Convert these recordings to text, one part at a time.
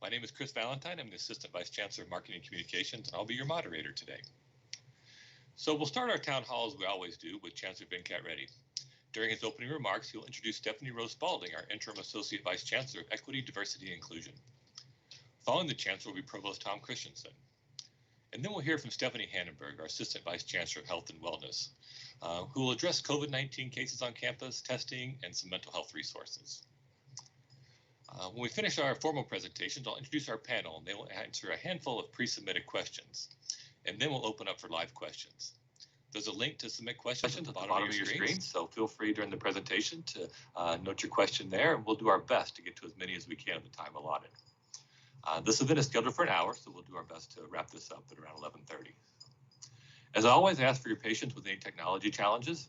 My name is Chris Valentine. I'm the Assistant Vice Chancellor of Marketing and Communications, and I'll be your moderator today. So we'll start our town hall as we always do with Chancellor Reddy. During his opening remarks, he'll introduce Stephanie Rose Spalding, our Interim Associate Vice Chancellor of Equity, Diversity, and Inclusion. Following the Chancellor will be Provost Tom Christensen. And then we'll hear from Stephanie Hannenberg, our Assistant Vice Chancellor of Health and Wellness, who will address COVID-19 cases on campus, testing, and some mental health resources. When we finish our formal presentations, I'll introduce our panel, and they will answer a handful of pre-submitted questions. And then we'll open up for live questions. There's a link to submit questions at the bottom of your screen, so feel free during the presentation to note your question there, and we'll do our best to get to as many as we can in the time allotted. This event is scheduled for an hour, so we'll do our best to wrap this up at around 11:30. As always, I ask for your patience with any technology challenges.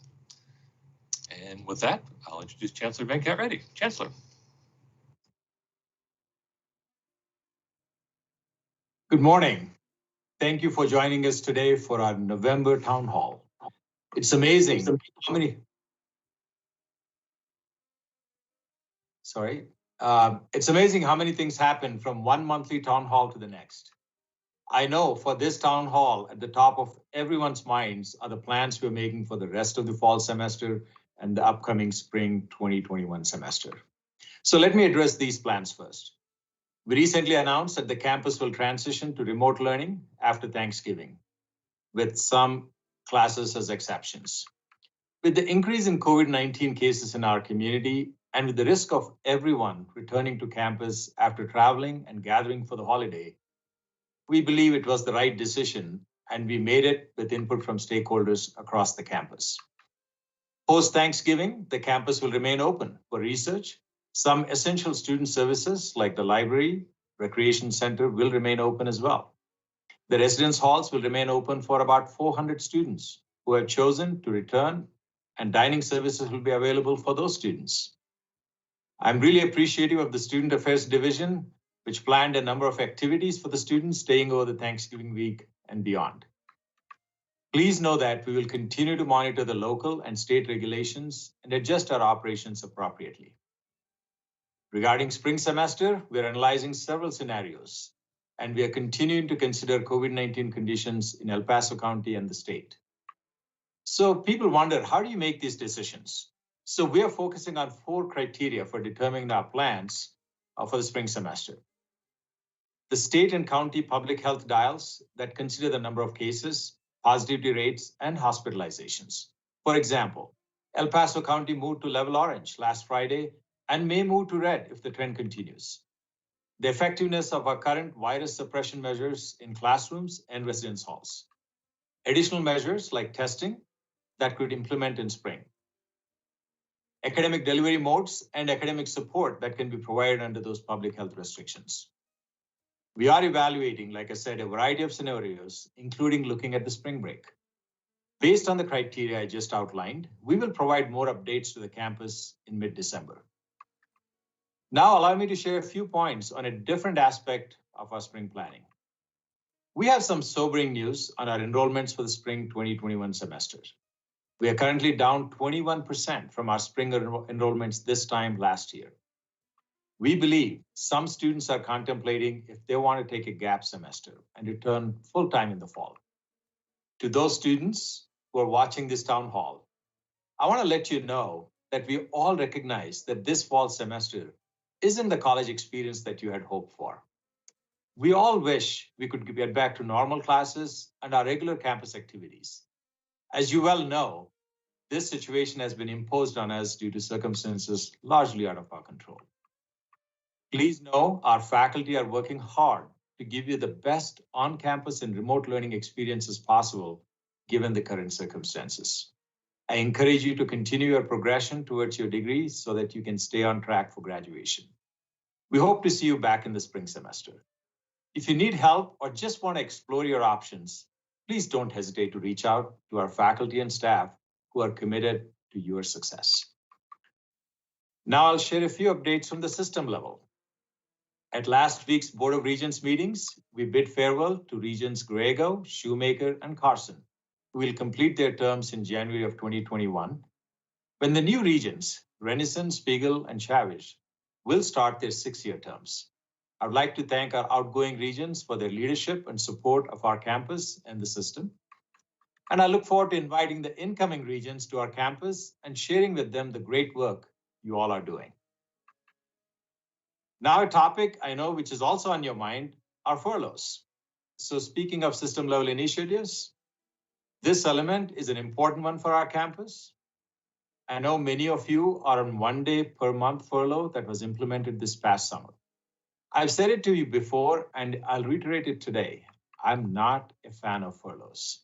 And with that, I'll introduce Chancellor Reddy. Chancellor. Good morning. Thank you for joining us today for our November Town Hall. It's amazing how many. It's amazing how many things happen from one monthly town hall to the next. I know for this town hall, at the top of everyone's minds are the plans we're making for the rest of the fall semester and the upcoming spring 2021 semester. So let me address these plans first. We recently announced that the campus will transition to remote learning after Thanksgiving, with some classes as exceptions. With the increase in COVID-19 cases in our community, and with the risk of everyone returning to campus after traveling and gathering for the holiday, we believe it was the right decision, and we made it with input from stakeholders across the campus. Post-Thanksgiving, the campus will remain open for research. Some essential student services like the library, recreation center will remain open as well. The residence halls will remain open for about 400 students who have chosen to return, and dining services will be available for those students. I'm really appreciative of the Student Affairs Division, which planned a number of activities for the students staying over the Thanksgiving week and beyond. Please know that we will continue to monitor the local and state regulations and adjust our operations appropriately. Regarding spring semester, we are analyzing several scenarios, and we are continuing to consider COVID-19 conditions in El Paso County and the state. So people wonder, how do you make these decisions? So we are focusing on 4 criteria for determining our plans for the spring semester. The state and county public health dials that consider the number of cases, positivity rates, and hospitalizations. For example, El Paso County moved to level orange last Friday and may move to red if the trend continues. The effectiveness of our current virus suppression measures in classrooms and residence halls. Additional measures like testing that could implement in spring. Academic delivery modes and academic support that can be provided under those public health restrictions. We are evaluating, like I said, a variety of scenarios, including looking at the spring break. Based on the criteria I just outlined, we will provide more updates to the campus in mid-December. Now allow me to share a few points on a different aspect of our spring planning. We have some sobering news on our enrollments for the spring 2021 semester. We are currently down 21% from our spring enrollments this time last year. We believe some students are contemplating if they want to take a gap semester and return full-time in the fall. To those students who are watching this town hall, I want to let you know that we all recognize that this fall semester isn't the college experience that you had hoped for. We all wish we could get back to normal classes and our regular campus activities. As you well know, this situation has been imposed on us due to circumstances largely out of our control. Please know our faculty are working hard to give you the best on-campus and remote learning experiences possible given the current circumstances. I encourage you to continue your progression towards your degree so that you can stay on track for graduation. We hope to see you back in the spring semester. If you need help or just want to explore your options, please don't hesitate to reach out to our faculty and staff who are committed to your success. Now I'll share a few updates from the system level. At last week's Board of Regents meetings, we bid farewell to Regents Griego, Shoemaker, and Carson, who will complete their terms in January of 2021, when the new regents, Renison, Spiegel, and Chavish, will start their 6-year terms. I'd like to thank our outgoing regions for their leadership and support of our campus and the system. And I look forward to inviting the incoming regions to our campus and sharing with them the great work you all are doing. Now, a topic I know which is also on your mind are furloughs. So speaking of system level initiatives, this element is an important one for our campus. I know many of you are on 1 day per month furlough that was implemented this past summer. I've said it to you before, and I'll reiterate it today. I'm not a fan of furloughs.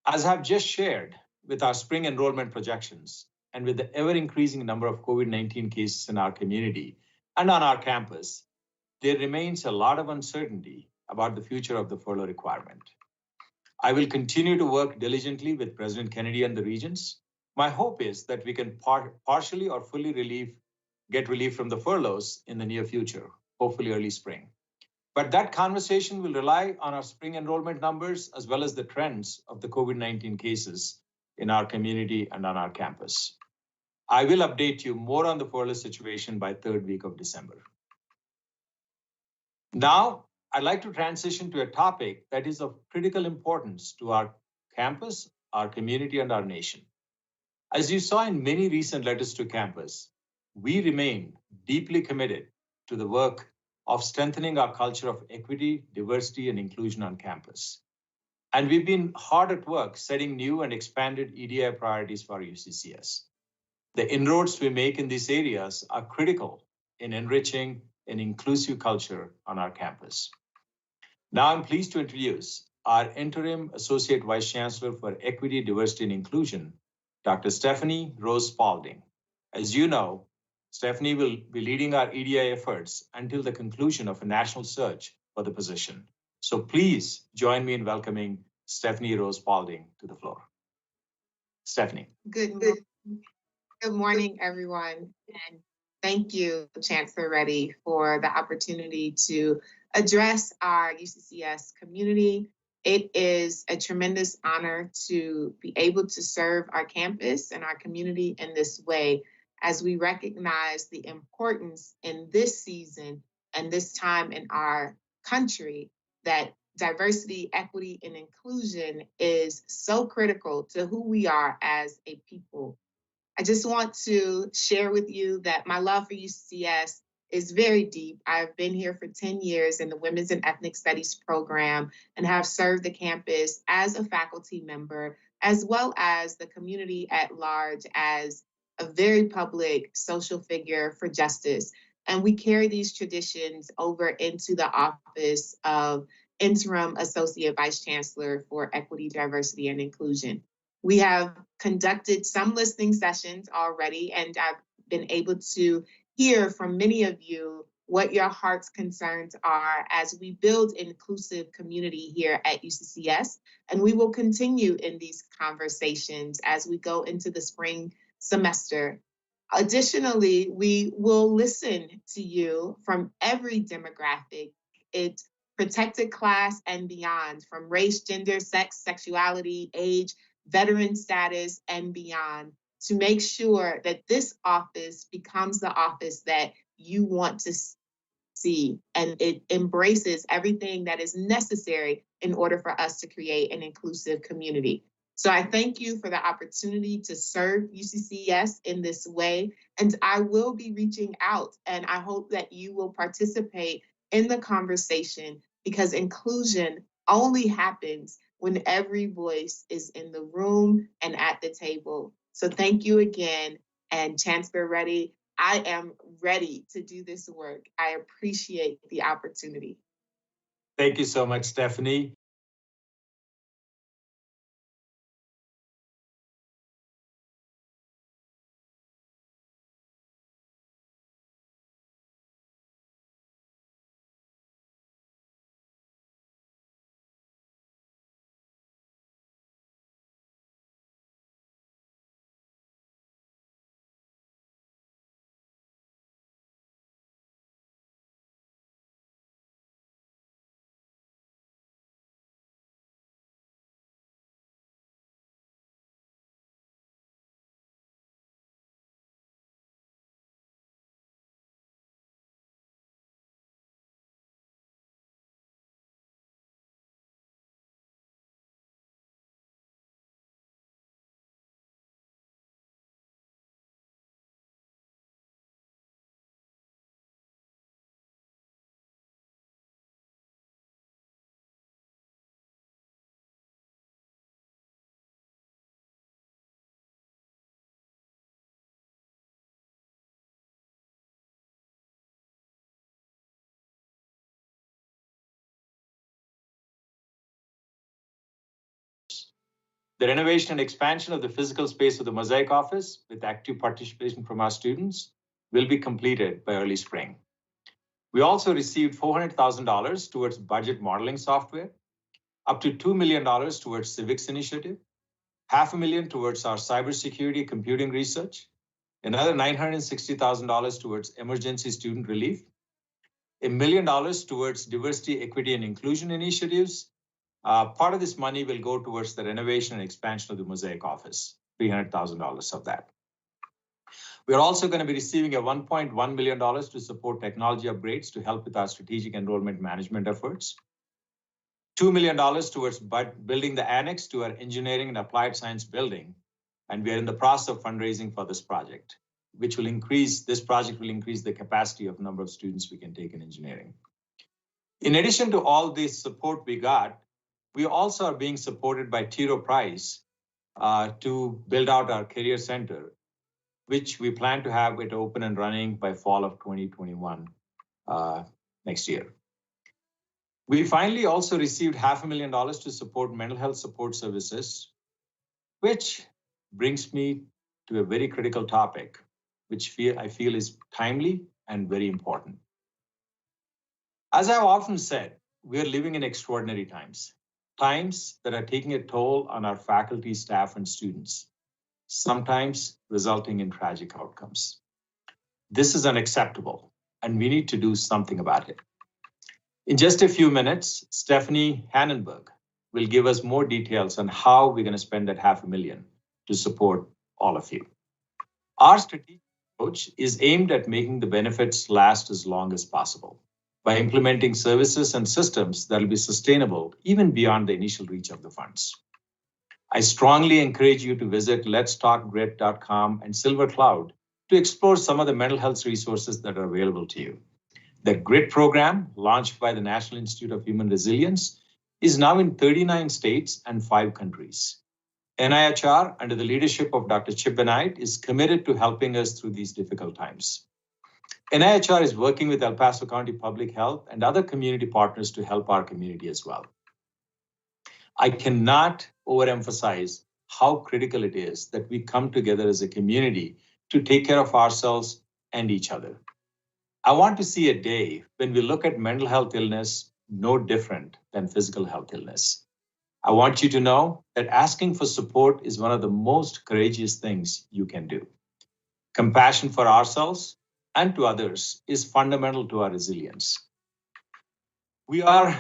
As I've just shared with our spring enrollment projections and with the ever increasing number of COVID-19 cases in our community and on our campus, there remains a lot of uncertainty about the future of the furlough requirement. I will continue to work diligently with President Kennedy and the regions. My hope is that we can partially or fully get relief from the furloughs in the near future, hopefully early spring. But that conversation will rely on our spring enrollment numbers as well as the trends of the COVID-19 cases in our community and on our campus. I will update you more on the furlough situation by third week of December. Now, I'd like to transition to a topic that is of critical importance to our campus, our community, and our nation. As you saw in many recent letters to campus, we remain deeply committed to the work of strengthening our culture of equity, diversity, and inclusion on campus. And we've been hard at work setting new and expanded EDI priorities for UCCS. The inroads we make in these areas are critical in enriching an inclusive culture on our campus. Now I'm pleased to introduce our interim Associate Vice Chancellor for Equity, Diversity, and Inclusion, Dr. Stephanie Rose Spalding. As you know, Stephanie will be leading our EDI efforts until the conclusion of a national search for the position. So please join me in welcoming Stephanie Rose Spalding to the floor. Stephanie. Good morning, everyone. And thank you, Chancellor Reddy, for the opportunity to address our UCCS community. It is a tremendous honor to be able to serve our campus and our community in this way, as we recognize the importance in this season and this time in our country that diversity, equity, and inclusion is so critical to who we are as a people. I just want to share with you that my love for UCCS is very deep. I've been here for 10 years in the Women's and Ethnic Studies program and have served the campus as a faculty member, as well as the community at large as a very public social figure for justice. And we carry these traditions over into the office of Interim Associate Vice Chancellor for Equity, Diversity, and Inclusion. We have conducted some listening sessions already, and I've been able to hear from many of you what your heart's concerns are as we build inclusive community here at UCCS. And we will continue in these conversations as we go into the spring semester. Additionally, we will listen to you from every demographic. It's protected class and beyond, from race, gender, sex, sexuality, age, veteran status, and beyond, to make sure that this office becomes the office that you want to see, and it embraces everything that is necessary in order for us to create an inclusive community. So I thank you for the opportunity to serve UCCS in this way, and I will be reaching out, and I hope that you will participate in the conversation, because inclusion only happens when every voice is in the room and at the table. So thank you again, and Chancellor Reddy, I am ready to do this work. I appreciate the opportunity. Thank you so much, Stephanie. The renovation and expansion of the physical space of the Mosaic office, with active participation from our students, will be completed by early spring. We also received $400,000 towards budget modeling software, up to $2 million towards civics initiative, $500,000 towards our cybersecurity computing research, another $960,000 towards emergency student relief, $1 million towards diversity, equity, and inclusion initiatives. Part of this money will go towards the renovation and expansion of the Mosaic office, $300,000 of that. We're also going to be receiving a $1.1 million to support technology upgrades to help with our strategic enrollment management efforts. $2 million towards building the annex to our engineering and applied science building. And we are in the process of fundraising for this project, which will increase the capacity of number of students we can take in engineering. In addition to all this support we got, we also are being supported by T. Rowe Price to build out our career center, which we plan to have it open and running by fall of 2021 next year. We finally also received $500,000 to support mental health support services, which brings me to a very critical topic, which I feel is timely and very important. As I've often said, we are living in extraordinary times that are taking a toll on our faculty, staff, and students, sometimes resulting in tragic outcomes. This is unacceptable, and we need to do something about it. In just a few minutes, Stephanie Hannenberg will give us more details on how we're going to spend that $500,000 to support all of you. Our strategic approach is aimed at making the benefits last as long as possible by implementing services and systems that will be sustainable even beyond the initial reach of the funds. I strongly encourage you to visit letstalkgrit.com and Silver Cloud to explore some of the mental health resources that are available to you. The GRIT program, launched by the National Institute of Human Resilience, is now in 39 states and 5 countries. NIHR, under the leadership of Dr. Chip Benight, is committed to helping us through these difficult times. NIHR is working with El Paso County Public Health and other community partners to help our community as well. I cannot overemphasize how critical it is that we come together as a community to take care of ourselves and each other. I want to see a day when we look at mental health illness no different than physical health illness. I want you to know that asking for support is one of the most courageous things you can do. Compassion for ourselves and to others is fundamental to our resilience. We are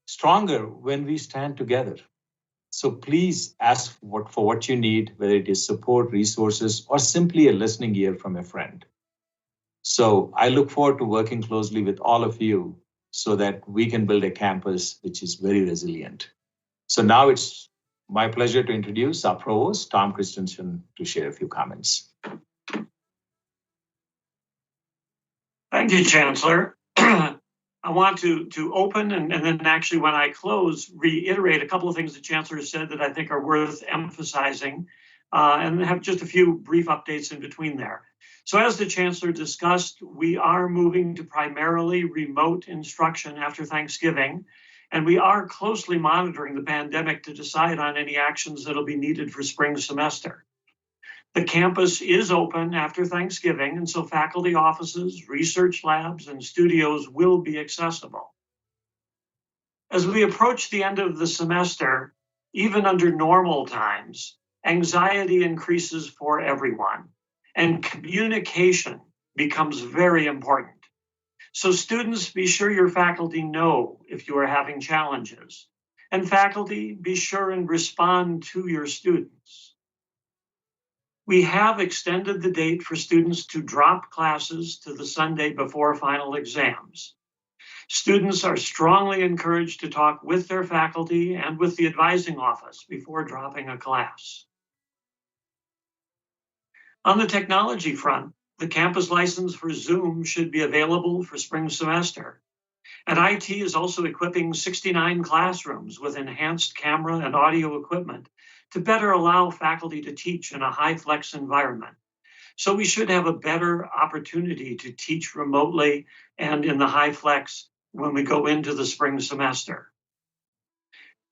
stronger when we stand together. So please ask for what you need, whether it is support, resources, or simply a listening ear from a friend. So I look forward to working closely with all of you so that we can build a campus which is very resilient. So now it's my pleasure to introduce our provost, Tom Christensen, to share a few comments. Thank you, Chancellor. I want to open and then actually when I close, reiterate a couple of things the Chancellor said that I think are worth emphasizing and have just a few brief updates in between there. So as the Chancellor discussed, we are moving to primarily remote instruction after Thanksgiving, and we are closely monitoring the pandemic to decide on any actions that'll be needed for spring semester. The campus is open after Thanksgiving, and so faculty offices, research labs, and studios will be accessible. As we approach the end of the semester, even under normal times, anxiety increases for everyone, and communication becomes very important. So students, be sure your faculty know if you are having challenges, and faculty, be sure and respond to your students. We have extended the date for students to drop classes to the Sunday before final exams. Students are strongly encouraged to talk with their faculty and with the advising office before dropping a class. On the technology front, the campus license for Zoom should be available for spring semester. And IT is also equipping 69 classrooms with enhanced camera and audio equipment to better allow faculty to teach in a high-flex environment. So we should have a better opportunity to teach remotely and in the high-flex when we go into the spring semester.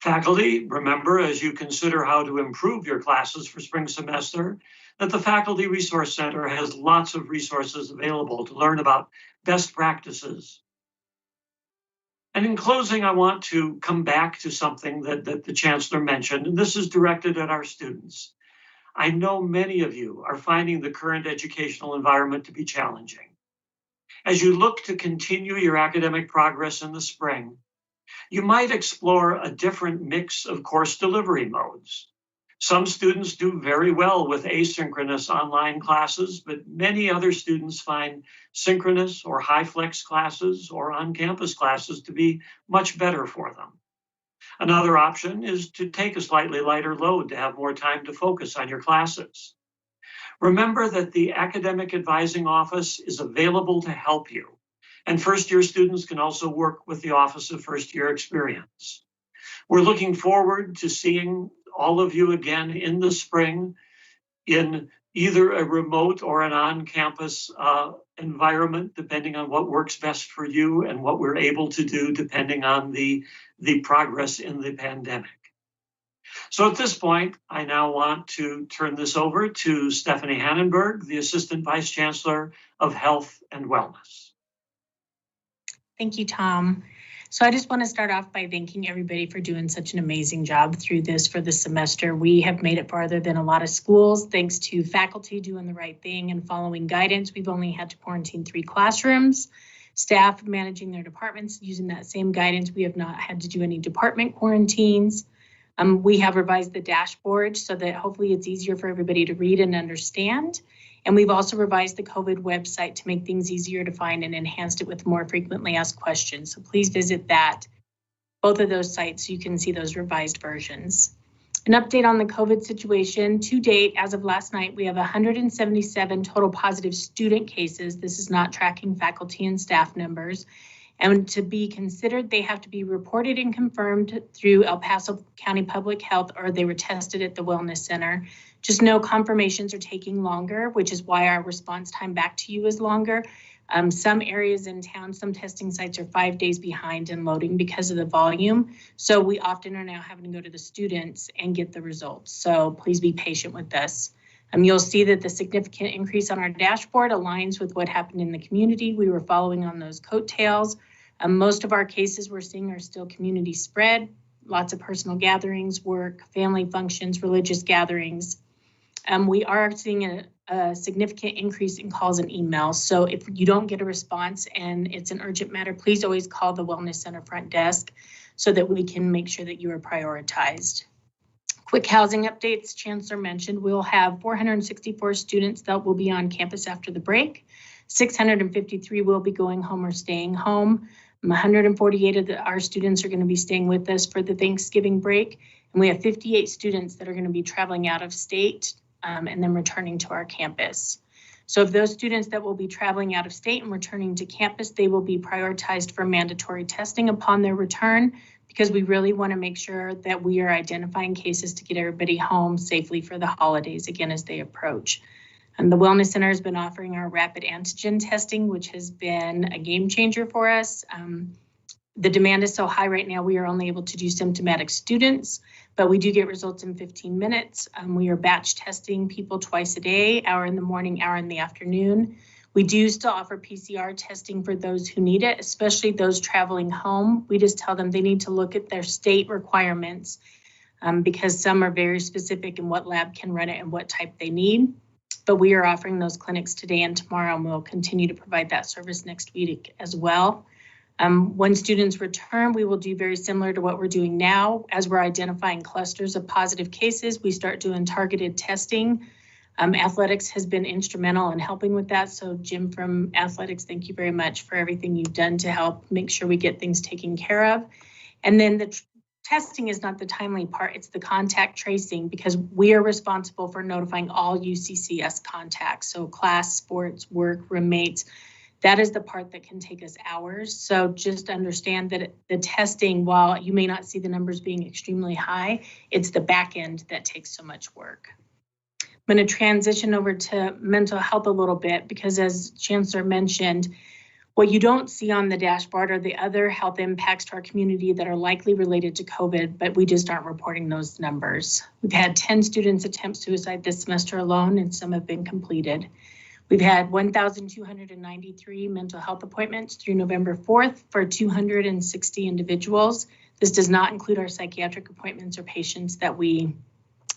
Faculty, remember as you consider how to improve your classes for spring semester, that the Faculty Resource Center has lots of resources available to learn about best practices. And in closing, I want to come back to something that the Chancellor mentioned, and this is directed at our students. I know many of you are finding the current educational environment to be challenging. As you look to continue your academic progress in the spring, you might explore a different mix of course delivery modes. Some students do very well with asynchronous online classes, but many other students find synchronous or high flex classes or on-campus classes to be much better for them. Another option is to take a slightly lighter load to have more time to focus on your classes. Remember that the Academic Advising Office is available to help you, and first-year students can also work with the Office of First-Year Experience. We're looking forward to seeing all of you again in the spring in either a remote or an on-campus environment, depending on what works best for you and what we're able to do, depending on the progress in the pandemic. So at this point, I now want to turn this over to Stephanie Hannenberg, the Assistant Vice Chancellor of Health and Wellness. Thank you, Tom. So I just want to start off by thanking everybody for doing such an amazing job through this for the semester. We have made it farther than a lot of schools, thanks to faculty doing the right thing and following guidance. We've only had to quarantine 3 classrooms. Staff managing their departments using that same guidance. We have not had to do any department quarantines. We have revised the dashboard so that hopefully it's easier for everybody to read and understand. And we've also revised the COVID website to make things easier to find and enhanced it with more frequently asked questions. So please visit both of those sites so you can see those revised versions. An update on the COVID situation. To date, as of last night, we have 177 total positive student cases. This is not tracking faculty and staff numbers. And to be considered, they have to be reported and confirmed through El Paso County Public Health, or they were tested at the Wellness Center. Just know confirmations are taking longer, which is why our response time back to you is longer. Some areas in town, some testing sites are 5 days behind in loading because of the volume. So we often are now having to go to the students and get the results. So please be patient with us. You'll see that the significant increase on our dashboard aligns with what happened in the community. We were following on those coattails. Most of our cases we're seeing are still community spread, lots of personal gatherings, work, family functions, religious gatherings. We are seeing a significant increase in calls and emails. So if you don't get a response and it's an urgent matter, please always call the Wellness Center front desk so that we can make sure that you are prioritized. Quick housing updates, Chancellor mentioned, we'll have 464 students that will be on campus after the break. 653 will be going home or staying home. 148 of our students are going to be staying with us for the Thanksgiving break. And we have 58 students that are going to be traveling out of state and then returning to our campus. So of those students that will be traveling out of state and returning to campus, they will be prioritized for mandatory testing upon their return, because we really want to make sure that we are identifying cases to get everybody home safely for the holidays, again, as they approach. And the Wellness Center has been offering our rapid antigen testing, which has been a game changer for us. The demand is so high right now, we are only able to do symptomatic students, but we do get results in 15 minutes. We are batch testing people twice a day, hour in the morning, hour in the afternoon. We do still offer PCR testing for those who need it, especially those traveling home. We just tell them they need to look at their state requirements because some are very specific in what lab can run it and what type they need. But we are offering those clinics today and tomorrow, and we'll continue to provide that service next week as well. When students return, we will do very similar to what we're doing now. As we're identifying clusters of positive cases, we start doing targeted testing. Athletics has been instrumental in helping with that. So Jim from Athletics, thank you very much for everything you've done to help make sure we get things taken care of. And then the testing is not the timely part, it's the contact tracing, because we are responsible for notifying all UCCS contacts. So class, sports, work, roommates. That is the part that can take us hours. So just understand that the testing, while you may not see the numbers being extremely high, it's the back end that takes so much work. I'm going to transition over to mental health a little bit because, as Chancellor mentioned, What you don't see on the dashboard are the other health impacts to our community that are likely related to COVID, but we just aren't reporting those numbers. We've had 10 students attempt suicide this semester alone, and some have been completed. We've had 1,293 mental health appointments through November 4th for 260 individuals. This does not include our psychiatric appointments or patients that we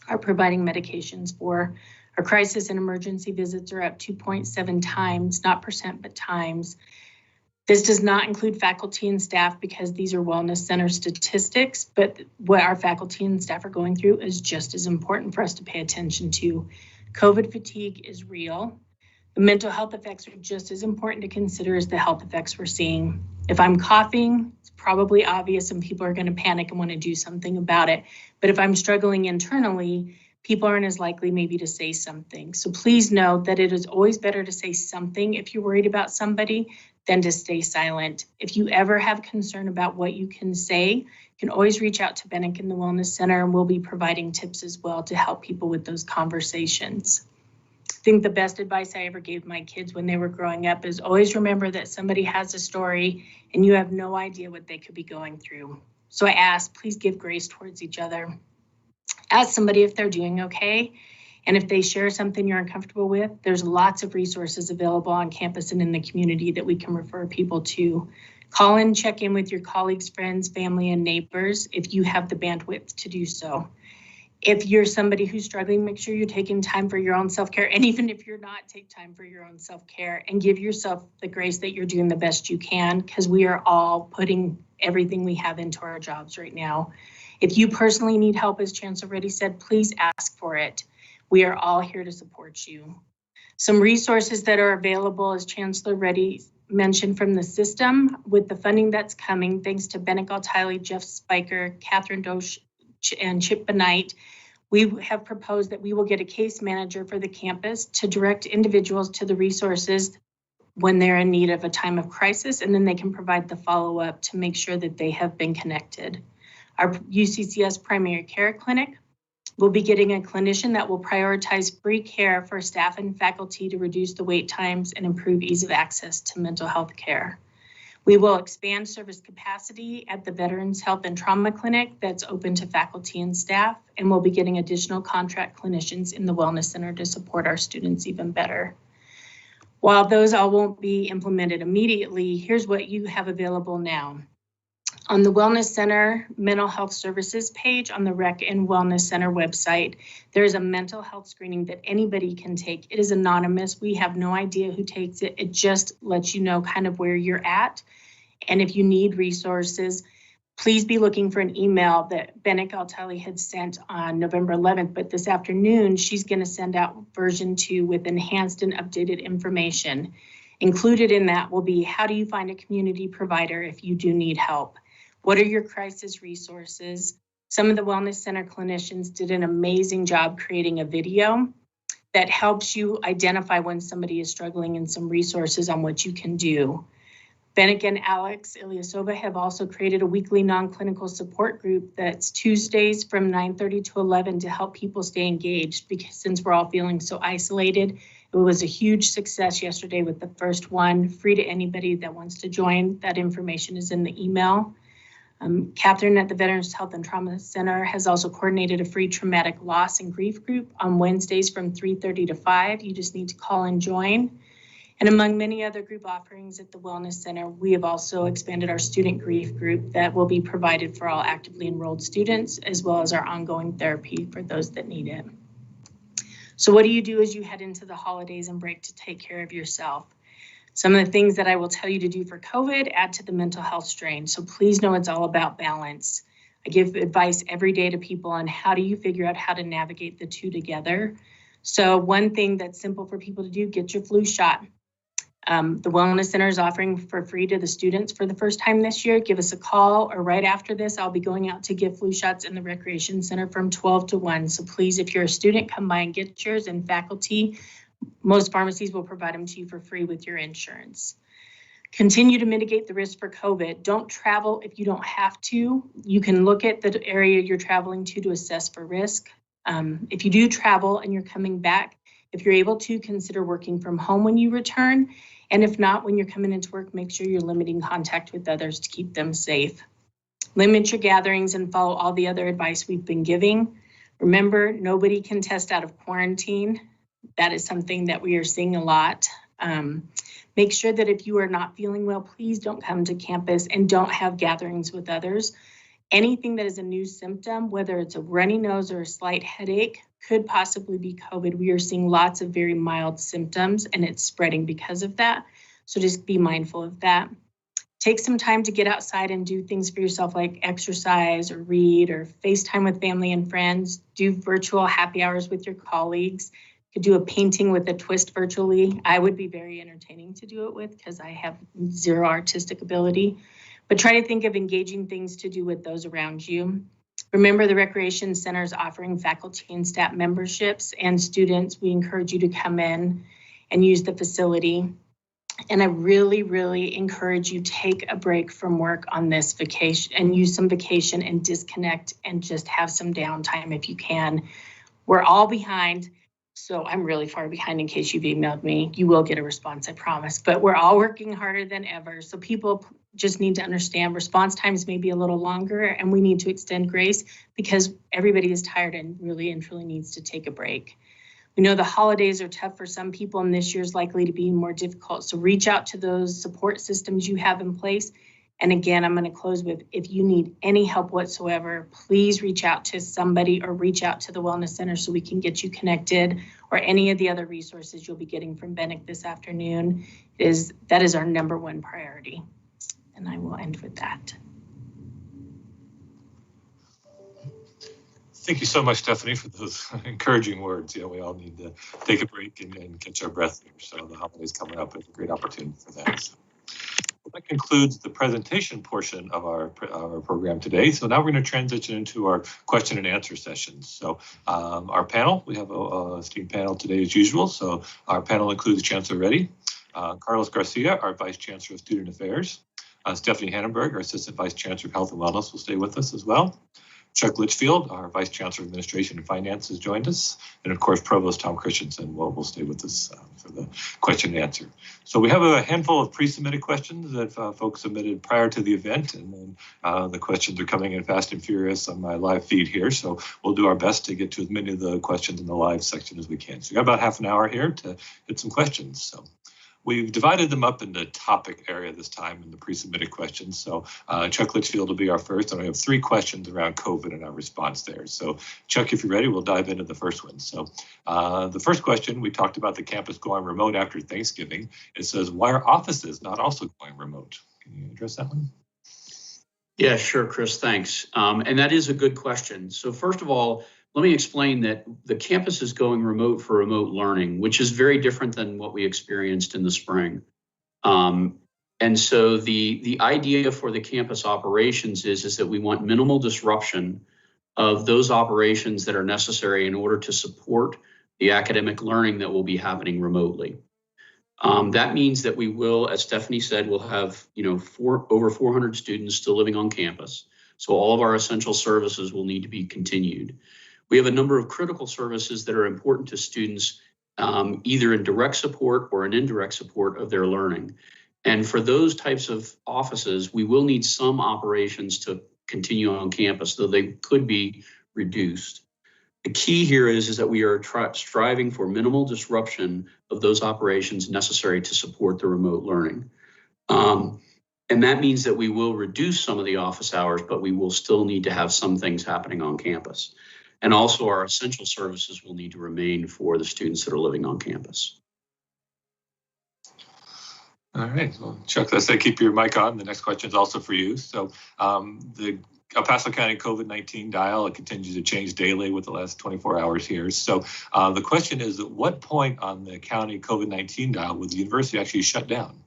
are providing medications for. Our crisis and emergency visits are up 2.7 times, not percent, but times. This does not include faculty and staff because these are wellness center statistics, but what our faculty and staff are going through is just as important for us to pay attention to. COVID fatigue is real. The mental health effects are just as important to consider as the health effects we're seeing. If I'm coughing, it's probably obvious and people are going to panic and want to do something about it. But if I'm struggling internally, people aren't as likely maybe to say something. So please know that it is always better to say something if you're worried about somebody than to stay silent. If you ever have concern about what you can say, you can always reach out to Bennick in the Wellness Center, and we'll be providing tips as well to help people with those conversations. I think the best advice I ever gave my kids when they were growing up is always remember that somebody has a story and you have no idea what they could be going through. So I ask, please give grace towards each other. Ask somebody if they're doing okay. And if they share something you're uncomfortable with, there's lots of resources available on campus and in the community that we can refer people to. Call in, check in with your colleagues, friends, family, and neighbors if you have the bandwidth to do so. If you're somebody who's struggling, make sure you're taking time for your own self-care. And even if you're not, take time for your own self-care and give yourself the grace that you're doing the best you can, because we are all putting everything we have into our jobs right now. If you personally need help, as Chancellor Reddy said, please ask for it. We are all here to support you. Some resources that are available, as Chancellor Reddy mentioned, from the system with the funding that's coming, thanks to Bennick Altiley, Jeff Spiker, Catherine Dosh, and Chip Benight, we have proposed that we will get a case manager for the campus to direct individuals to the resources when they're in need of a time of crisis, and then they can provide the follow-up to make sure that they have been connected. Our UCCS primary care clinic will be getting a clinician that will prioritize free care for staff and faculty to reduce the wait times and improve ease of access to mental health care. We will expand service capacity at the Veterans Health and Trauma Clinic that's open to faculty and staff, and we'll be getting additional contract clinicians in the Wellness Center to support our students even better. While those all won't be implemented immediately, here's what you have available now. On the Wellness Center Mental Health Services page on the Rec and Wellness Center website, there's a mental health screening that anybody can take. It is anonymous. We have no idea who takes it. It just lets you know kind of where you're at. And if you need resources, please be looking for an email that Bennick Altiley had sent on November 11th. But this afternoon, she's going to send out version 2 with enhanced and updated information. Included in that will be, how do you find a community provider if you do need help? What are your crisis resources? Some of the Wellness Center clinicians did an amazing job creating a video that helps you identify when somebody is struggling and some resources on what you can do. Bennick and Alex Ilyasova have also created a weekly non-clinical support group that's Tuesdays from 9:30 to 11 to help people stay engaged, because since we're all feeling so isolated, it was a huge success yesterday with the first one, free to anybody that wants to join. That information is in the email. Catherine at the Veterans Health and Trauma Center has also coordinated a free traumatic loss and grief group on Wednesdays from 3:30 to 5. You just need to call and join. And among many other group offerings at the Wellness Center, we have also expanded our student grief group that will be provided for all actively enrolled students, as well as our ongoing therapy for those that need it. So what do you do as you head into the holidays and break to take care of yourself? Some of the things that I will tell you to do for COVID add to the mental health strain. So please know it's all about balance. I give advice every day to people on how do you figure out how to navigate the two together. So one thing that's simple for people to do, get your flu shot. The Wellness Center is offering for free to the students for the first time this year. Give us a call, or right after this, I'll be going out to give flu shots in the Recreation Center from 12 to 1. So please, if you're a student, come by and get yours, and faculty, most pharmacies will provide them to you for free with your insurance. Continue to mitigate the risk for COVID. Don't travel if you don't have to. You can look at the area you're traveling to assess for risk. If you do travel and you're coming back, if you're able to, consider working from home when you return. And if not, when you're coming into work, make sure you're limiting contact with others to keep them safe. Limit your gatherings and follow all the other advice we've been giving. Remember, nobody can test out of quarantine. That is something that we are seeing a lot. Make sure that if you are not feeling well, please don't come to campus and don't have gatherings with others. Anything that is a new symptom, whether it's a runny nose or a slight headache, could possibly be COVID. We are seeing lots of very mild symptoms and it's spreading because of that. So just be mindful of that. Take some time to get outside and do things for yourself like exercise or read or FaceTime with family and friends. Do virtual happy hours with your colleagues. You could do a painting with a twist virtually. I would be very entertaining to do it with because I have zero artistic ability. But try to think of engaging things to do with those around you. Remember, the Recreation Center is offering faculty and staff memberships, and students, we encourage you to come in and use the facility. And I really, really encourage you take a break from work on this vacation and use some vacation and disconnect and just have some downtime if you can. We're all behind. So I'm really far behind in case you've emailed me. You will get a response, I promise. But we're all working harder than ever. So people just need to understand response times may be a little longer and we need to extend grace because everybody is tired and really and truly needs to take a break. We know the holidays are tough for some people and this year is likely to be more difficult. So reach out to those support systems you have in place. And again, I'm going to close with, if you need any help whatsoever, please reach out to somebody or reach out to the Wellness Center so we can get you connected, or any of the other resources you'll be getting from Bennett this afternoon. That is our number one priority. And I will end with that. Thank you so much, Stephanie, for those encouraging words. We all need to take a break and catch our breath here. So the holidays coming up is a great opportunity for that. So that concludes the presentation portion of our program today. So now we're going to transition into our question and answer sessions. So our panel, we have a esteemed panel today as usual. So our panel includes Chancellor Reddy, Carlos Garcia, our Vice Chancellor of Student Affairs, Stephanie Hannenberg, our Assistant Vice Chancellor of Health and Wellness, will stay with us as well. Chuck Litchfield, our Vice Chancellor of Administration and Finance, has joined us. And of course, Provost Tom Christensen will stay with us for the question and answer. So we have a handful of pre-submitted questions that folks submitted prior to the event. And then the questions are coming in fast and furious on my live feed here. So we'll do our best to get to as many of the questions in the live section as we can. So we got about half an hour here to hit some questions. So we've divided them up into topic area this time in the pre-submitted questions. So Chuck Litchfield will be our first, and I have 3 questions around COVID and our response there. So Chuck, if you're ready, we'll dive into the first one. So the first question, we talked about the campus going remote after Thanksgiving. It says, why are offices not also going remote? Can you address that one? Yeah, sure, Chris, thanks. And that is a good question. So first of all, let me explain that the campus is going remote for remote learning, which is very different than what we experienced in the spring. And so the idea for the campus operations is that we want minimal disruption of those operations that are necessary in order to support the academic learning that will be happening remotely. That means that we will, as Stephanie said, we'll have over 400 students still living on campus. So all of our essential services will need to be continued. We have a number of critical services that are important to students, either in direct support or in indirect support of their learning. And for those types of offices, we will need some operations to continue on campus, though they could be reduced. The key here is that we are striving for minimal disruption of those operations necessary to support the remote learning. And that means that we will reduce some of the office hours, but we will still need to have some things happening on campus. And also our essential services will need to remain for the students that are living on campus. All right, well, Chuck, let's say keep your mic on. The next question is also for you. So the El Paso County COVID-19 dial, it continues to change daily with the last 24 hours here. So the question is, at what point on the county COVID-19 dial will the university actually shut down?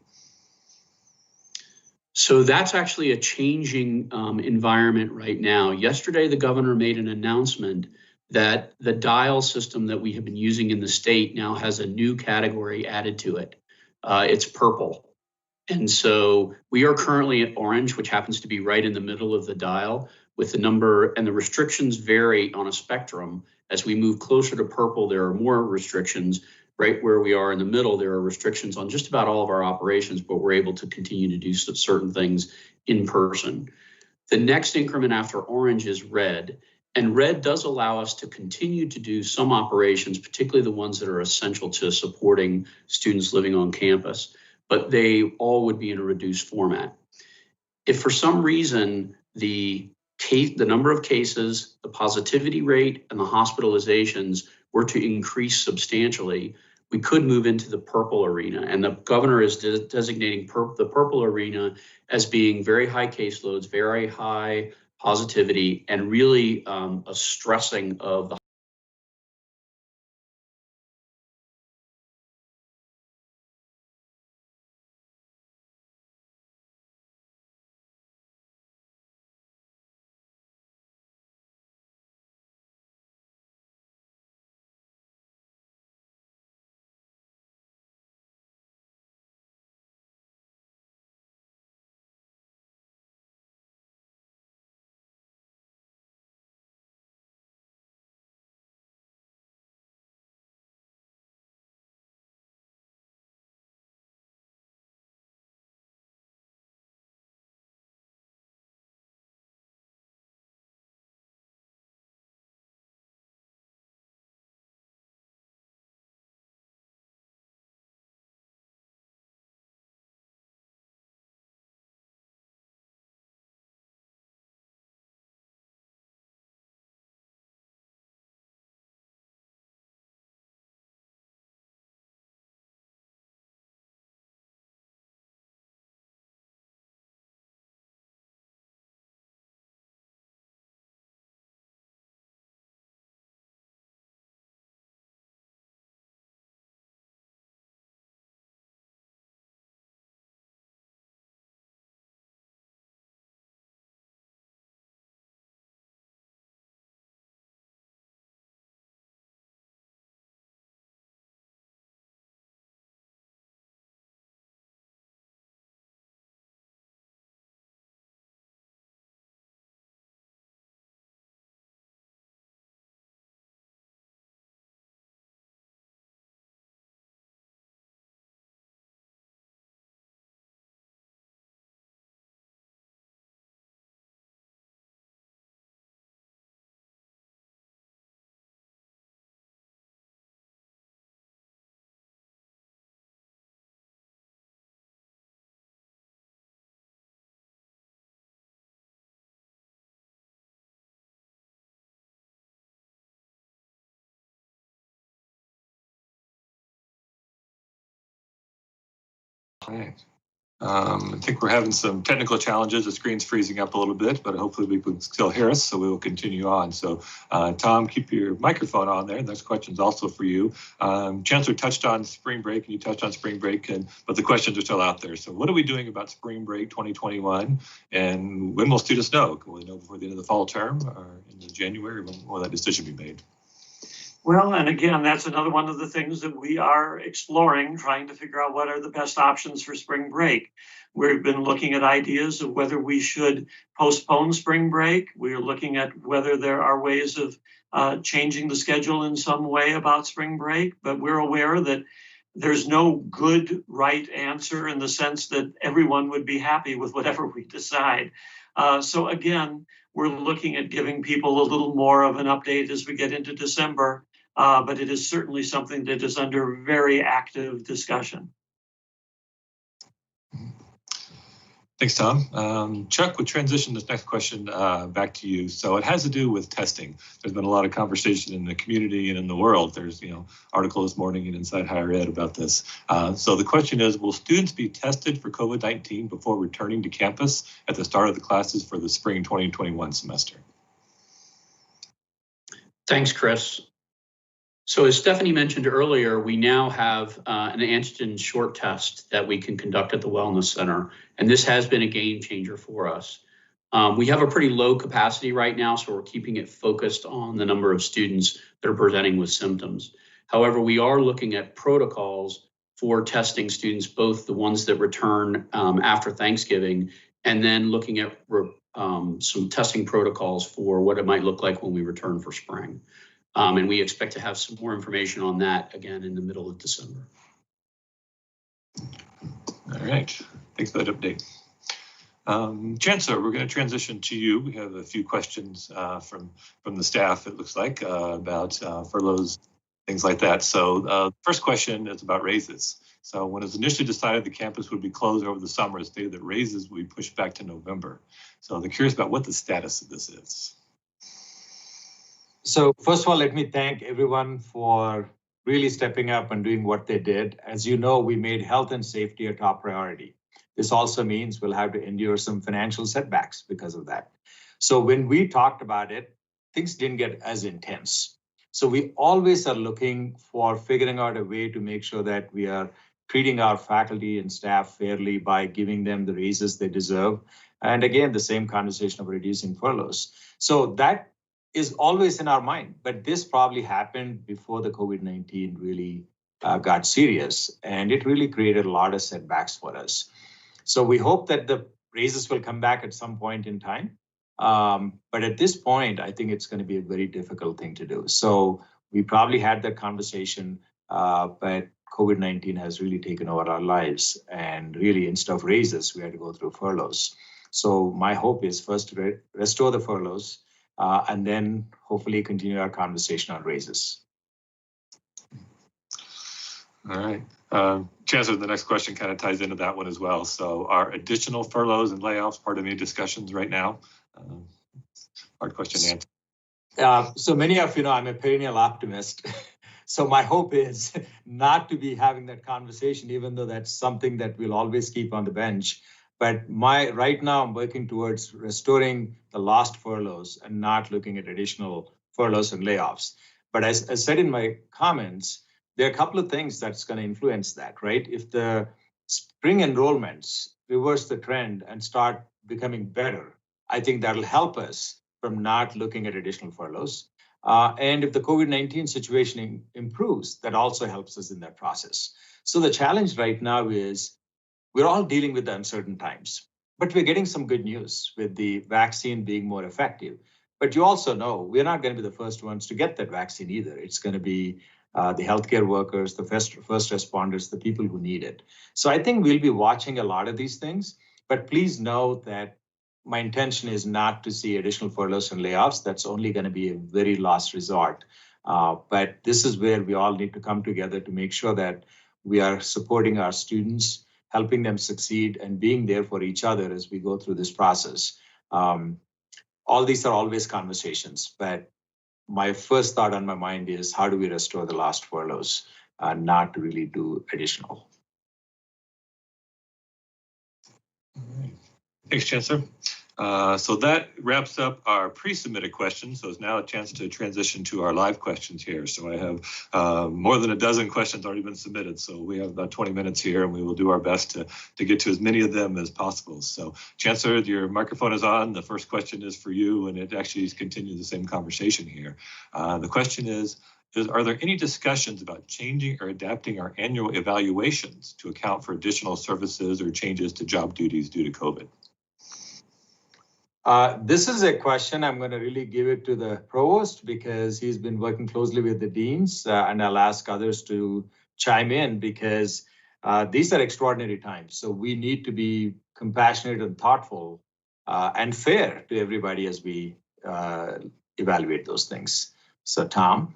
So that's actually a changing environment right now. Yesterday, the governor made an announcement that the dial system that we have been using in the state now has a new category added to it. It's purple. And so we are currently at orange, which happens to be right in the middle of the dial, with the number, and the restrictions vary on a spectrum. As we move closer to purple, there are more restrictions. right where we are in the middle, there are restrictions on just about all of our operations, but we're able to continue to do certain things in person. The next increment after orange is red, and red does allow us to continue to do some operations, particularly the ones that are essential to supporting students living on campus, but they all would be in a reduced format. If for some reason the number of cases, the positivity rate, and the hospitalizations were to increase substantially, we could move into the purple arena. And the governor is designating the purple arena as being very high caseloads, very high positivity, and really a stressing of the Right. I think we're having some technical challenges. The screen's freezing up a little bit, but hopefully we can still hear us, so we will continue on. So, Tom, keep your microphone on there. Next question's also for you. Chancellor touched on spring break, and you touched on spring break, but the questions are still out there. So what are we doing about spring break 2021, and when will students know? Will they know before the end of the fall term, or in January? When will that decision be made? Well, and again, that's another one of the things that we are exploring, trying to figure out what are the best options for spring break. We've been looking at ideas of whether we should postpone spring break. We're looking at whether there are ways of changing the schedule in some way about spring break, but we're aware that there's no good, right answer in the sense that everyone would be happy with whatever we decide. So again, we're looking at giving people a little more of an update as we get into December. But it is certainly something that is under very active discussion. Thanks, Tom. Chuck, we'll transition this next question back to you. So it has to do with testing. There's been a lot of conversation in the community and in the world. There's, article this morning in Inside Higher Ed about this. So the question is, will students be tested for COVID-19 before returning to campus at the start of the classes for the spring 2021 semester? Thanks, Chris. So as Stephanie mentioned earlier, we now have an antigen short test that we can conduct at the Wellness Center, and this has been a game changer for us. We have a pretty low capacity right now, so we're keeping it focused on the number of students that are presenting with symptoms. However, we are looking at protocols for testing students, both the ones that return after Thanksgiving, and then looking at some testing protocols for what it might look like when we return for spring. And we expect to have some more information on that again in the middle of December. All right, thanks for that update. Chancellor, we're going to transition to you. We have a few questions from the staff, it looks like, about furloughs, things like that. So first question is about raises. So when it was initially decided the campus would be closed over the summer, it stated that raises would be pushed back to November. So they're curious about what the status of this is. So first of all, let me thank everyone for really stepping up and doing what they did. As you know, we made health and safety a top priority. This also means we'll have to endure some financial setbacks because of that. So when we talked about it, things didn't get as intense. So we always are looking for figuring out a way to make sure that we are treating our faculty and staff fairly by giving them the raises they deserve. And again, the same conversation of reducing furloughs. So that is always in our mind, but this probably happened before the COVID-19 really got serious, and it really created a lot of setbacks for us. So we hope that the raises will come back at some point in time. But at this point, I think it's going to be a very difficult thing to do. So we probably had that conversation, but COVID-19 has really taken over our lives. And really, instead of raises, we had to go through furloughs. So my hope is first to restore the furloughs, and then hopefully continue our conversation on raises. All right. Chancellor, the next question kind of ties into that one as well. So are additional furloughs and layoffs part of any discussions right now? Hard question to answer. So many of you know I'm a perennial optimist. So my hope is not to be having that conversation, even though that's something that we'll always keep on the bench. But right now I'm working towards restoring the lost furloughs and not looking at additional furloughs and layoffs. But as I said in my comments, there are a couple of things that's going to influence that, right? If the spring enrollments reverse the trend and start becoming better, I think that'll help us from not looking at additional furloughs. And if the COVID-19 situation improves, that also helps us in that process. So the challenge right now is we're all dealing with the uncertain times, but we're getting some good news with the vaccine being more effective. But you also know we're not going to be the first ones to get that vaccine either. It's going to be the healthcare workers, the first responders, the people who need it. So I think we'll be watching a lot of these things, but please know that my intention is not to see additional furloughs and layoffs. That's only going to be a very last resort. But this is where we all need to come together to make sure that we are supporting our students, helping them succeed, and being there for each other as we go through this process. All these are always conversations, but my first thought on my mind is how do we restore the last furloughs, not to really do additional. All right. Thanks, Chancellor. So that wraps up our pre-submitted questions. So it's now a chance to transition to our live questions here. So I have more than a dozen questions already been submitted. So we have about 20 minutes here, and we will do our best to get to as many of them as possible. So Chancellor, your microphone is on. The first question is for you, and it actually continues the same conversation here. The question is, are there any discussions about changing or adapting our annual evaluations to account for additional services or changes to job duties due to COVID? This is a question I'm going to really give it to the provost because he's been working closely with the deans, and I'll ask others to chime in because these are extraordinary times. So we need to be compassionate and thoughtful and fair to everybody as we evaluate those things. So Tom?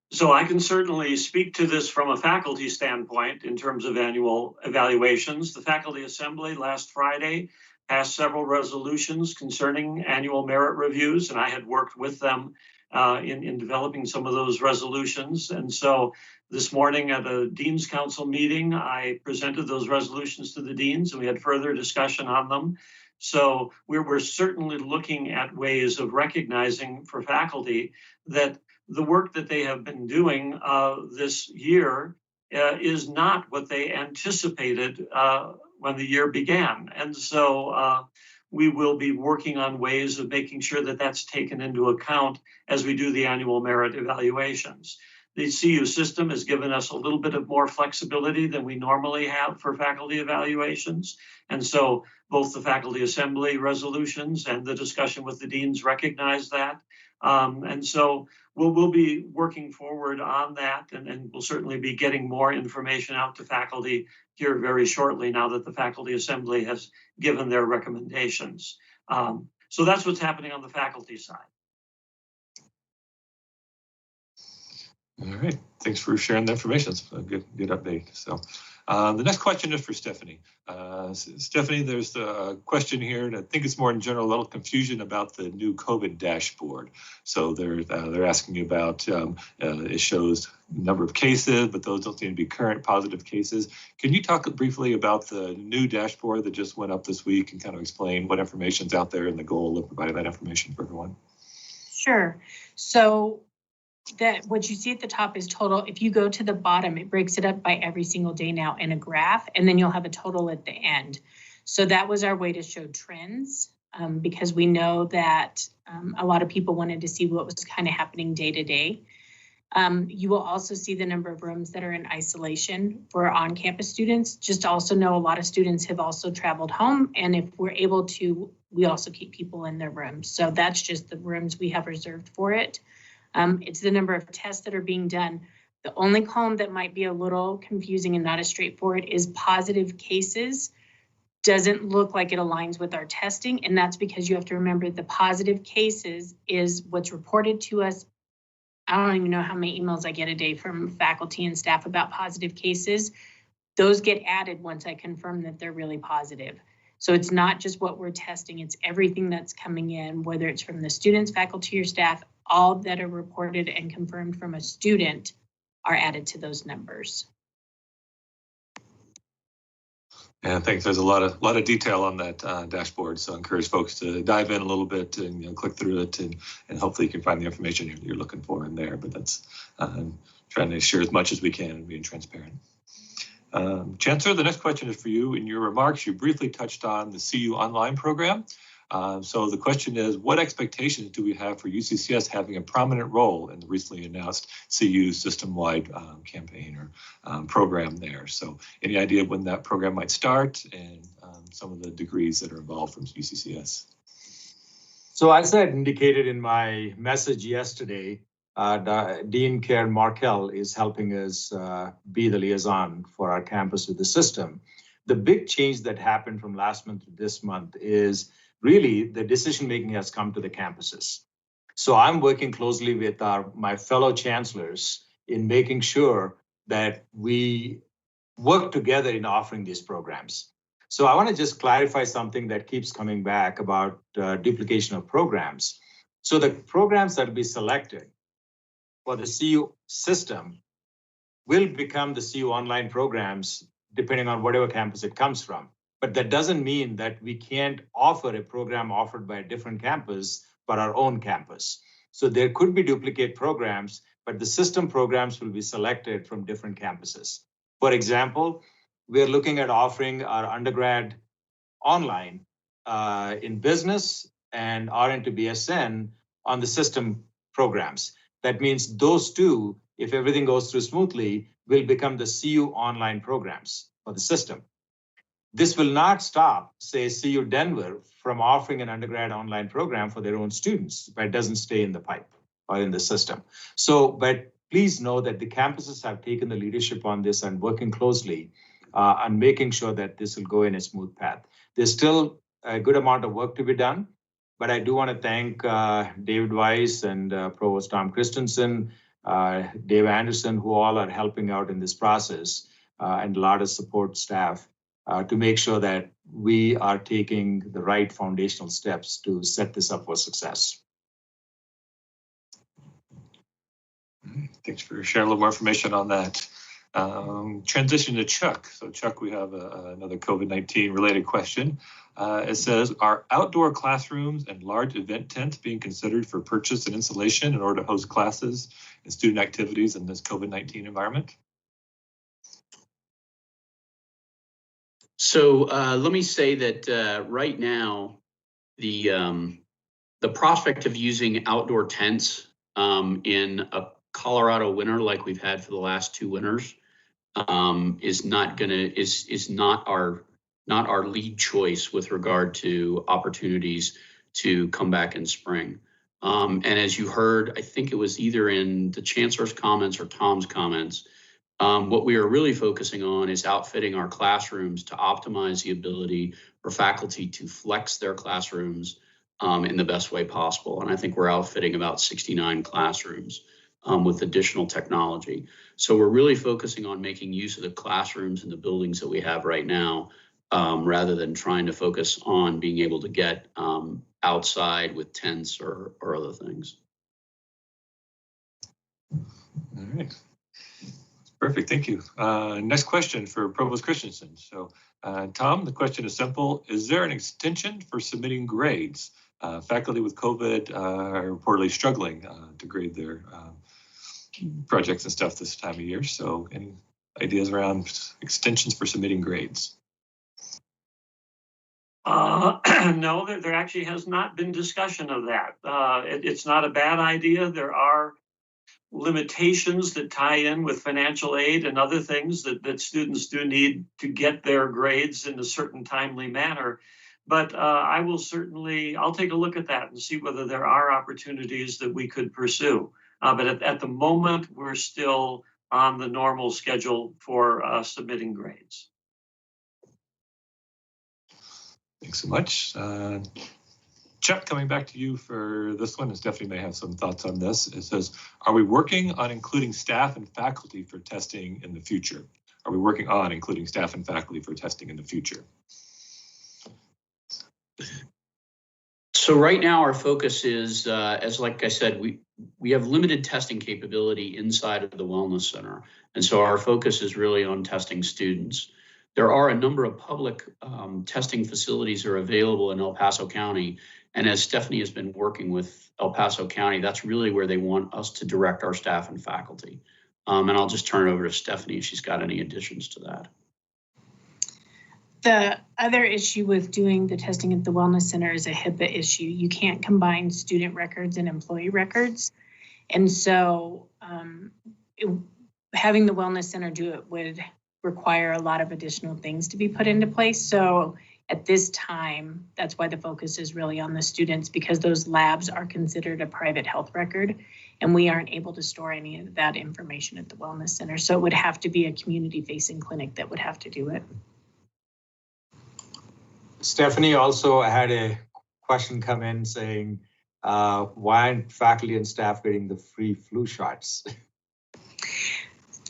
So I can certainly speak to this from a faculty standpoint in terms of annual evaluations. The Faculty Assembly last Friday passed several resolutions concerning annual merit reviews, and I had worked with them in developing some of those resolutions. And so this morning at a Dean's Council meeting, I presented those resolutions to the deans, and we had further discussion on them. So we're certainly looking at ways of recognizing for faculty that the work that they have been doing this year is not what they anticipated when the year began. And so we will be working on ways of making sure that that's taken into account as we do the annual merit evaluations. the CU system has given us a little bit of more flexibility than we normally have for faculty evaluations. And so both the faculty assembly resolutions and the discussion with the deans recognize that. And so we'll be working forward on that, and we'll certainly be getting more information out to faculty here very shortly now that the faculty assembly has given their recommendations. So that's what's happening on the faculty side. All right, thanks for sharing the information. It's a good update. So the next question is for Stephanie. Stephanie, there's a question here, and I think it's more in general, a little confusion about the new COVID dashboard. So they're asking you about, it shows number of cases, but those don't seem to be current positive cases. Can you talk briefly about the new dashboard that just went up this week and kind of explain what information's out there and the goal of providing that information for everyone? Sure. So that what you see at the top is total. If you go to the bottom, it breaks it up by every single day now in a graph, and then you'll have a total at the end. So that was our way to show trends, because we know that a lot of people wanted to see what was kind of happening day to day. You will also see the number of rooms that are in isolation for on-campus students. Just also know a lot of students have also traveled home, and if we're able to, we also keep people in their rooms. So that's just the rooms we have reserved for it. It's the number of tests that are being done. The only column that might be a little confusing and not as straightforward is positive cases. Doesn't look like it aligns with our testing, and that's because you have to remember the positive cases is what's reported to us. I don't even know how many emails I get a day from faculty and staff about positive cases. Those get added once I confirm that they're really positive. So it's not just what we're testing, it's everything that's coming in, whether it's from the students, faculty, or staff. All that are reported and confirmed from a student are added to those numbers. And thanks. There's a lot of detail on that dashboard, so I encourage folks to dive in a little bit and click through it, and hopefully you can find the information you're looking for in there. But that's trying to share as much as we can and being transparent. Chancellor, the next question is for you. In your remarks, you briefly touched on the CU Online program. So the question is, what expectations do we have for UCCS having a prominent role in the recently announced CU system-wide campaign or program there? So any idea when that program might start and some of the degrees that are involved from UCCS? So as I indicated in my message yesterday, Dean Karen Markell is helping us be the liaison for our campus with the system. The big change that happened from last month to this month is really the decision-making has come to the campuses. So I'm working closely with my fellow chancellors in making sure that we work together in offering these programs. So I want to just clarify something that keeps coming back about duplication of programs. So the programs that will be selected for the CU system will become the CU online programs, depending on whatever campus it comes from. But that doesn't mean that we can't offer a program offered by a different campus for our own campus. So there could be duplicate programs, but the system programs will be selected from different campuses. For example, we're looking at offering our undergrad online in business and RN to BSN on the system programs. That means those two, if everything goes through smoothly, will become the CU online programs for the system. This will not stop, say, CU Denver from offering an undergrad online program for their own students, but it doesn't stay in the pipe or in the system. So, but please know that the campuses have taken the leadership on this and working closely on making sure that this will go in a smooth path. There's still a good amount of work to be done, but I do want to thank David Weiss and Provost Tom Christensen, Dave Anderson, who all are helping out in this process, and a lot of support staff to make sure that we are taking the right foundational steps to set this up for success. Thanks for sharing a little more information on that. Transition to Chuck. So Chuck, we have another COVID-19 related question. It says, are outdoor classrooms and large event tents being considered for purchase and installation in order to host classes and student activities in this COVID-19 environment? So let me say that right now, the prospect of using outdoor tents in a Colorado winter like we've had for the last 2 winters is not our lead choice with regard to opportunities to come back in spring. And as you heard, I think it was either in the Chancellor's comments or Tom's comments, what we are really focusing on is outfitting our classrooms to optimize the ability for faculty to flex their classrooms in the best way possible. And I think we're outfitting about 69 classrooms with additional technology. So we're really focusing on making use of the classrooms and the buildings that we have right now, rather than trying to focus on being able to get outside with tents or other things. All right. Perfect, thank you. Next question for Provost Christensen. So Tom, the question is simple. Is there an extension for submitting grades? Faculty with COVID are reportedly struggling to grade their projects and stuff this time of year. So any ideas around extensions for submitting grades? No, there actually has not been discussion of that. It's not a bad idea. There are limitations that tie in with financial aid and other things that students do need to get their grades in a certain timely manner. But I'll take a look at that and see whether there are opportunities that we could pursue. But at the moment, we're still on the normal schedule for submitting grades. Thanks so much. Chuck, coming back to you for this one, and Stephanie may have some thoughts on this. It says, are we working on including staff and faculty for testing in the future? Are we working on including staff and faculty for testing in the future? So right now our focus is, as like I said, we have limited testing capability inside of the Wellness Center. And so our focus is really on testing students. There are a number of public testing facilities that are available in El Paso County. And as Stephanie has been working with El Paso County, that's really where they want us to direct our staff and faculty. And I'll just turn it over to Stephanie if she's got any additions to that. The other issue with doing the testing at the Wellness Center is a HIPAA issue. You can't combine student records and employee records. And so having the Wellness Center do it would require a lot of additional things to be put into place. So at this time, that's why the focus is really on the students, because those labs are considered a private health record and we aren't able to store any of that information at the Wellness Center. So it would have to be a community-facing clinic that would have to do it. Stephanie also had a question come in saying, why aren't faculty and staff getting the free flu shots?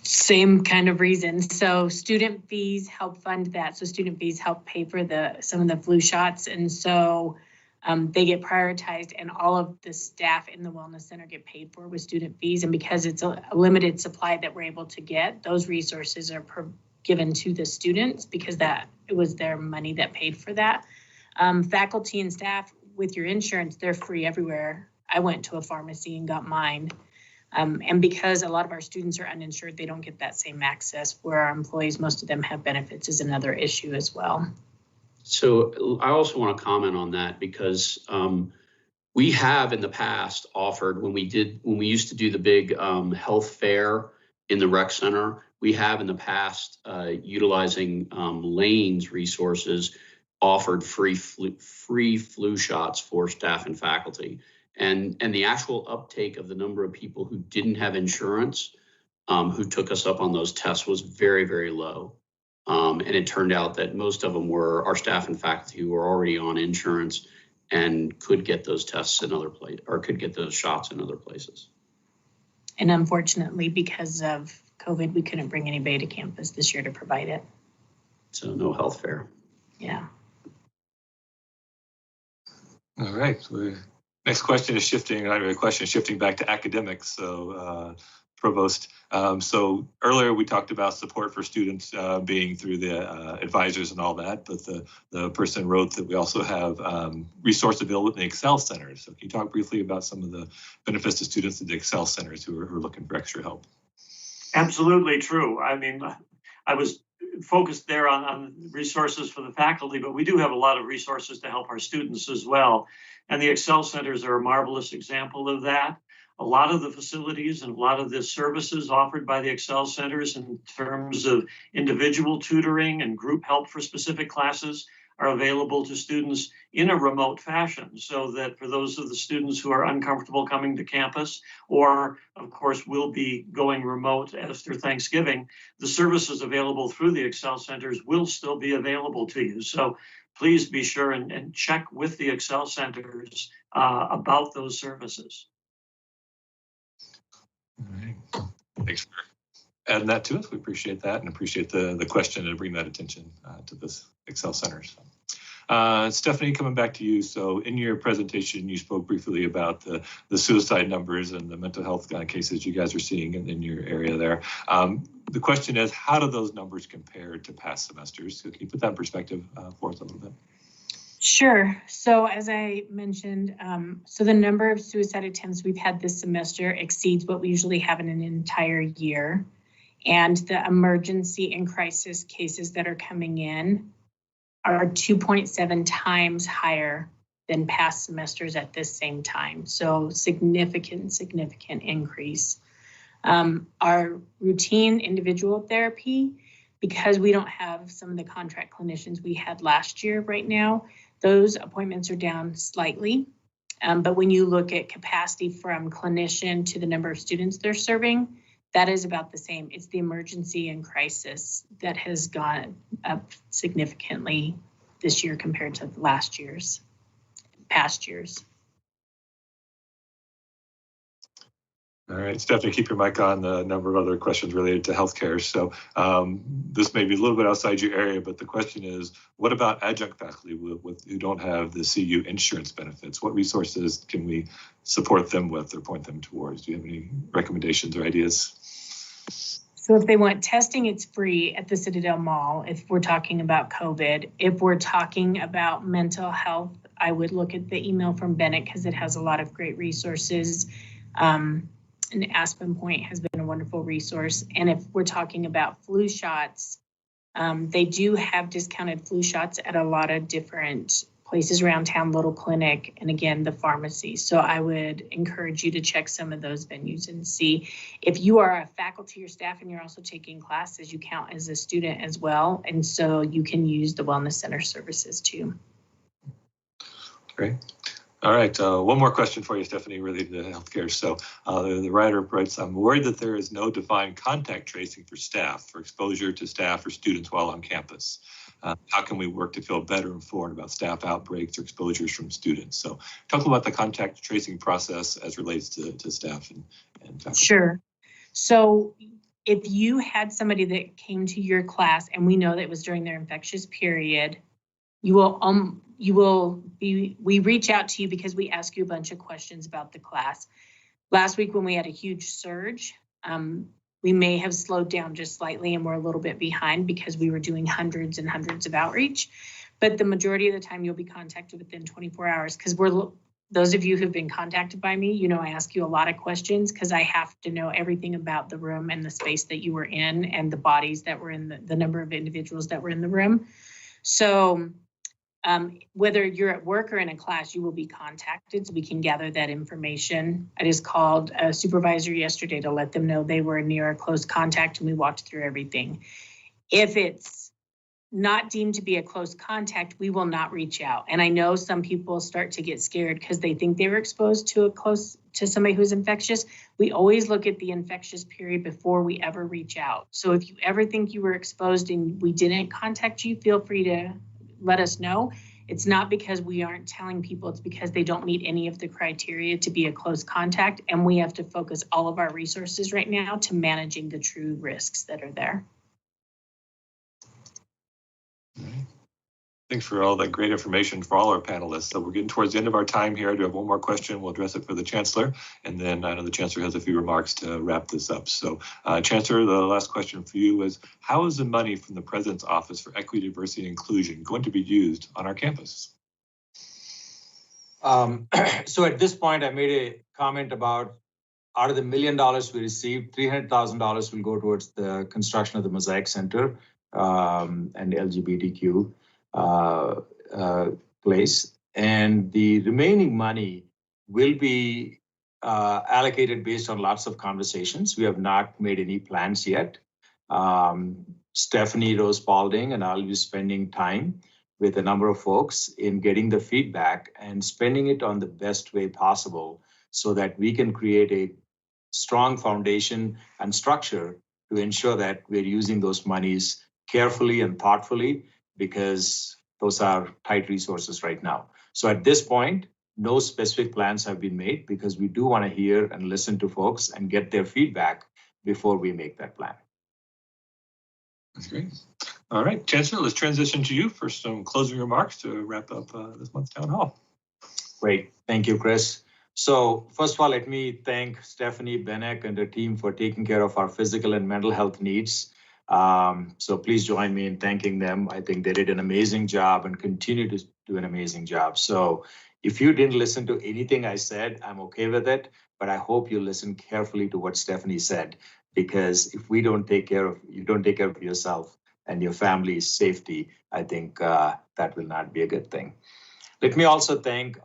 Same kind of reason. So student fees help fund that. So student fees help pay for some of the flu shots. And so they get prioritized, and all of the staff in the Wellness Center get paid for with student fees. And because it's a limited supply that we're able to get, those resources are given to the students because it was their money that paid for that. Faculty and staff with your insurance, they're free everywhere. I went to a pharmacy and got mine. And because a lot of our students are uninsured, they don't get that same access, where our employees, most of them have benefits, is another issue as well. So I also want to comment on that because we have in the past offered, when we used to do the big health fair in the rec center, we have in the past, utilizing Lane's resources, offered free flu shots for staff and faculty. And the actual uptake of the number of people who didn't have insurance, who took us up on those tests, was very, very low. And it turned out that most of them were our staff and faculty who were already on insurance and could get those tests in other places, or could get those shots in other places. And unfortunately, because of COVID, we couldn't bring anybody to campus this year to provide it. So no health fair. Yeah. All right. Next question is shifting back to academics. So Provost, so earlier we talked about support for students being through the advisors and all that, but the person wrote that we also have resource available in the Excel centers. So can you talk briefly about some of the benefits to students at the Excel centers who are looking for extra help? Absolutely true. I mean, I was focused there on resources for the faculty, but we do have a lot of resources to help our students as well. And the Excel centers are a marvelous example of that. a lot of the facilities and a lot of the services offered by the Excel centers in terms of individual tutoring and group help for specific classes are available to students in a remote fashion, so that for those of the students who are uncomfortable coming to campus, or of course will be going remote after Thanksgiving, the services available through the Excel centers will still be available to you. So please be sure and check with the Excel centers about those services. All right. Thanks for adding that to us. We appreciate that and appreciate the question and bring that attention to this Excel Center. Stephanie, coming back to you. So in your presentation, you spoke briefly about the suicide numbers and the mental health kind of cases you guys are seeing in your area there. The question is, how do those numbers compare to past semesters? So can you put that in perspective for us a little bit? Sure. So as I mentioned, so the number of suicide attempts we've had this semester exceeds what we usually have in an entire year. And the emergency and crisis cases that are coming in are 2.7 times higher than past semesters at this same time. So significant increase. Our routine individual therapy, because we don't have some of the contract clinicians we had last year right now, those appointments are down slightly. But when you look at capacity from clinician to the number of students they're serving, that is about the same. It's the emergency and crisis that has gone up significantly this year compared to past years. All right, Stephanie, keep your mic on. A number of other questions related to healthcare. So this may be a little bit outside your area, but the question is, what about adjunct faculty who don't have the CU insurance benefits? What resources can we support them with or point them towards? Do you have any recommendations or ideas? So if they want testing, it's free at the Citadel Mall if we're talking about COVID. If we're talking about mental health, I would look at the email from Bennett because it has a lot of great resources. And Aspen Point has been a wonderful resource. And if we're talking about flu shots, they do have discounted flu shots at a lot of different places around town, Little Clinic, and again, the pharmacy. So I would encourage you to check some of those venues and see if you are a faculty or staff and you're also taking classes, you count as a student as well. And so you can use the Wellness Center services too. Great. All right, one more question for you, Stephanie, related to healthcare. So the writer writes, I'm worried that there is no defined contact tracing for staff for exposure to staff or students while on campus. How can we work to feel better informed about staff outbreaks or exposures from students? So talk about the contact tracing process as relates to staff and faculty. Sure. So if you had somebody that came to your class and we know that it was during their infectious period, we reach out to you because we ask you a bunch of questions about the class. Last week when we had a huge surge, we may have slowed down just slightly and we're a little bit behind because we were doing hundreds and hundreds of outreach. But the majority of the time you'll be contacted within 24 hours because those of you who've been contacted by me, you know, I ask you a lot of questions because I have to know everything about the room and the space that you were in and the bodies that were in the number of individuals that were in the room. So whether you're at work or in a class, you will be contacted so we can gather that information. I just called a supervisor yesterday to let them know they were near a close contact and we walked through everything. If it's not deemed to be a close contact, we will not reach out. And I know some people start to get scared because they think they were exposed to somebody who's infectious. We always look at the infectious period before we ever reach out. So if you ever think you were exposed and we didn't contact you, feel free to let us know. It's not because we aren't telling people, it's because they don't meet any of the criteria to be a close contact. And we have to focus all of our resources right now to managing the true risks that are there. All right. Thanks for all that great information for all our panelists. So we're getting towards the end of our time here. I do have one more question. We'll address it for the Chancellor. And then I know the Chancellor has a few remarks to wrap this up. So Chancellor, the last question for you is, how is the money from the President's Office for Equity, Diversity, and Inclusion going to be used on our campus? So at this point, I made a comment about out of the $1 million we received, $300,000 will go towards the construction of the Mosaic Center and LGBTQ place, and the remaining money will be allocated based on lots of conversations. We have not made any plans yet. Stephanie Rose Paulding and I'll be spending time with a number of folks in getting the feedback and spending it on the best way possible so that we can create a strong foundation and structure to ensure that we're using those monies carefully and thoughtfully, because those are tight resources right now. So at this point, no specific plans have been made because we do want to hear and listen to folks and get their feedback before we make that plan. That's great. All right, Chancellor, let's transition to you for some closing remarks to wrap up this month's town hall. Great. Thank you, Chris. So first of all, let me thank Stephanie Benek and her team for taking care of our physical and mental health needs. So please join me in thanking them. I think they did an amazing job and continue to do an amazing job. So if you didn't listen to anything I said, I'm okay with it, but I hope you listen carefully to what Stephanie said, because if we don't take care of, you don't take care of yourself and your family's safety, I think that will not be a good thing. Let me also thank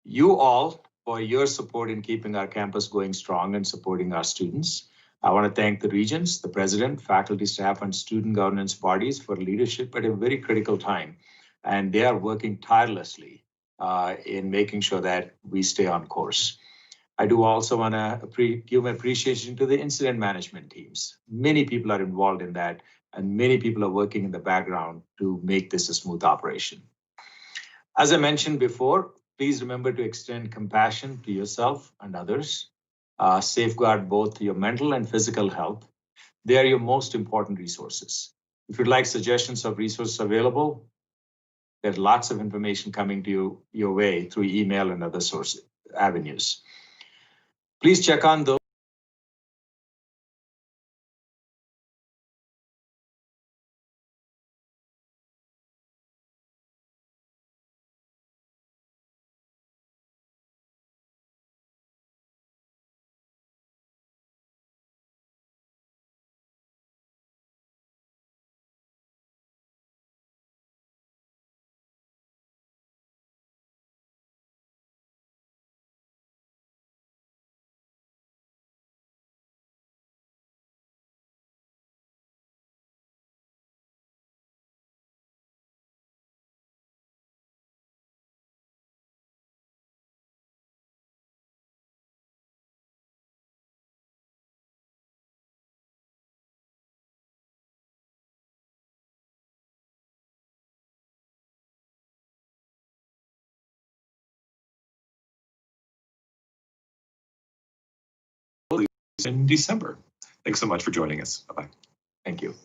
you all for your support in keeping our campus going strong and supporting our students. I want to thank the regents, the president, faculty, staff, and student governance bodies for leadership at a very critical time. And they are working tirelessly in making sure that we stay on course. I do also want to give my appreciation to the incident management teams. Many people are involved in that, and many people are working in the background to make this a smooth operation. As I mentioned before, please remember to extend compassion to yourself and others. Safeguard both your mental and physical health. They are your most important resources. If you'd like suggestions of resources available, there's lots of information coming to you your way through email and other source avenues. Please check on those. In December. Thanks so much for joining us. Bye-bye. Thank you.